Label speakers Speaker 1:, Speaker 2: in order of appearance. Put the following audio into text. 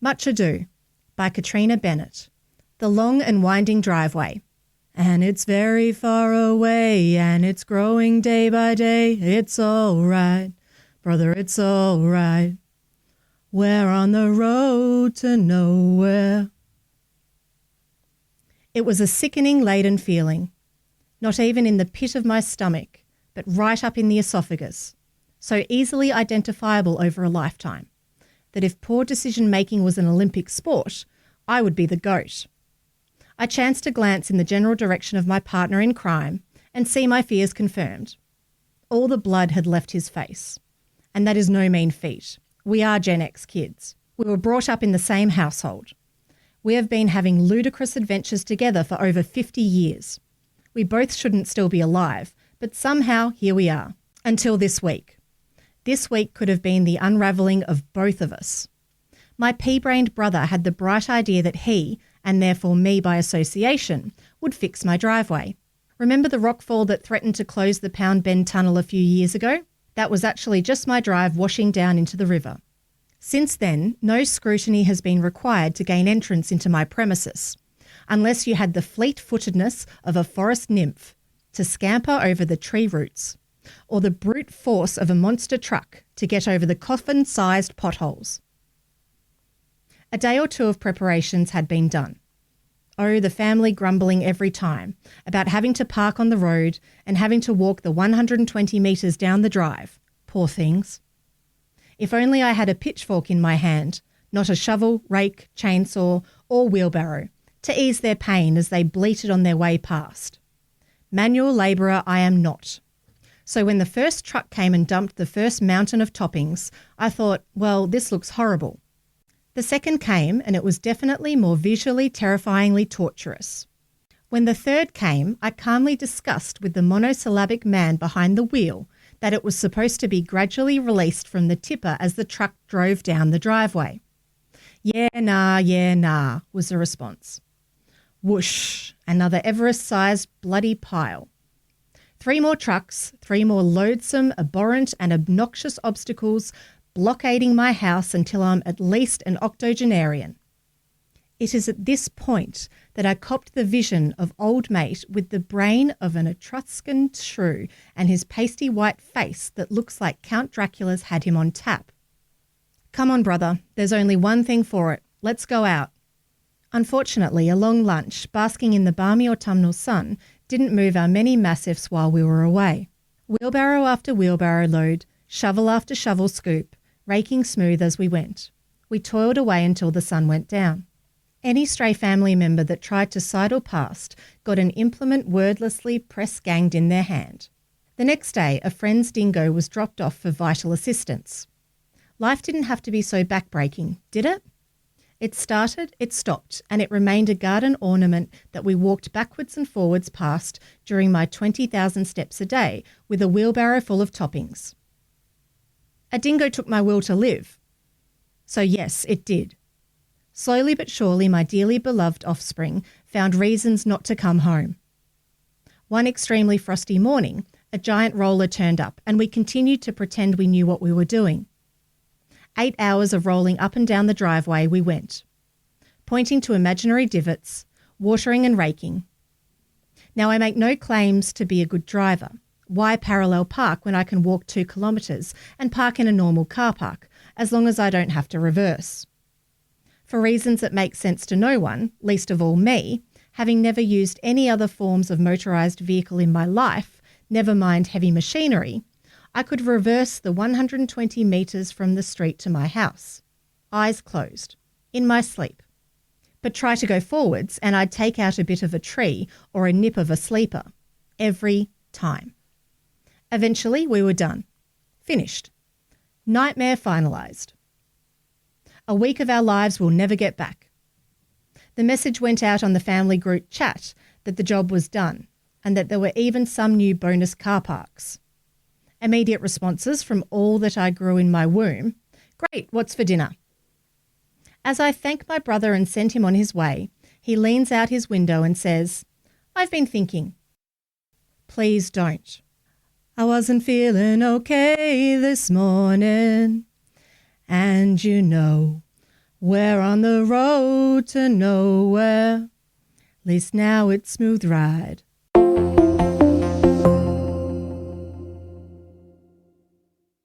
Speaker 1: Much Ado by Katrina Bennett. The long and winding driveway. And it's very far away, and it's growing day by day. It's all right, brother, it's all right. We're on the road to nowhere. It was a sickening laden feeling, not even in the pit of my stomach, but right up in the esophagus, so easily identifiable over a lifetime, that if poor decision-making was an Olympic sport, I would be the GOAT. I chanced to glance in the general direction of my partner in crime and see my fears confirmed. All the blood had left his face, and that is no mean feat. We are Gen X kids. We were brought up in the same household. We have been having ludicrous adventures together for over 50 years. We both shouldn't still be alive, but somehow here we are, until this week. This week could have been the unravelling of both of us. My pea-brained brother had the bright idea that he, and therefore me by association, would fix my driveway. Remember the rockfall that threatened to close the Pound Bend tunnel a few years ago? That was actually just my drive washing down into the river. Since then, no scrutiny has been required to gain entrance into my premises, unless you had the fleet-footedness of a forest nymph to scamper over the tree roots, or the brute force of a monster truck to get over the coffin-sized potholes. A day or two of preparations had been done. Oh, the family grumbling every time about having to park on the road and having to walk the 120 metres down the drive. Poor things. If only I had a pitchfork in my hand, not a shovel, rake, chainsaw or wheelbarrow, to ease their pain as they bleated on their way past. Manual labourer I am not. So when the first truck came and dumped the first mountain of toppings, I thought, well, this looks horrible. The second came, and it was definitely more visually terrifyingly torturous. When the third came, I calmly discussed with the monosyllabic man behind the wheel that it was supposed to be gradually released from the tipper as the truck drove down the driveway. Yeah, nah, was the response. Whoosh, another Everest-sized bloody pile. 3 more trucks, 3 more loathsome, abhorrent and obnoxious obstacles blockading my house until I'm at least an octogenarian. It is at this point that I copped the vision of old mate with the brain of an Etruscan shrew and his pasty white face that looks like Count Dracula's had him on tap. Come on, brother, there's only one thing for it. Let's go out. Unfortunately, a long lunch, basking in the balmy autumnal sun, didn't move our many massifs while we were away. Wheelbarrow after wheelbarrow load, shovel after shovel scoop, raking smooth as we went. We toiled away until the sun went down. Any stray family member that tried to sidle past got an implement wordlessly press-ganged in their hand. The next day, a friend's dingo was dropped off for vital assistance. Life didn't have to be so backbreaking, did it? It started, it stopped, and it remained a garden ornament that we walked backwards and forwards past during my 20,000 steps a day with a wheelbarrow full of toppings. A dingo took my will to live. So yes, it did. Slowly but surely my dearly beloved offspring found reasons not to come home. One extremely frosty morning, a giant roller turned up and we continued to pretend we knew what we were doing. 8 hours of rolling up and down the driveway we went, pointing to imaginary divots, watering and raking. Now I make no claims to be a good driver. Why parallel park when I can walk 2 kilometres and park in a normal car park, as long as I don't have to reverse? For reasons that make sense to no one, least of all me, having never used any other forms of motorised vehicle in my life, never mind heavy machinery, I could reverse the 120 metres from the street to my house, eyes closed, in my sleep. But try to go forwards and I'd take out a bit of a tree or a nip of a sleeper, every time. Eventually we were done. Finished. Nightmare finalised. A week of our lives we'll never get back. The message went out on the family group chat that the job was done and that there were even some new bonus car parks. Immediate responses from all that I grew in my womb. Great, what's for dinner? As I thank my brother and send him on his way, he leans out his window and says, I've been thinking. Please don't. I wasn't feeling okay this morning. And you know We're on the road to nowhere. Least now it's smooth ride.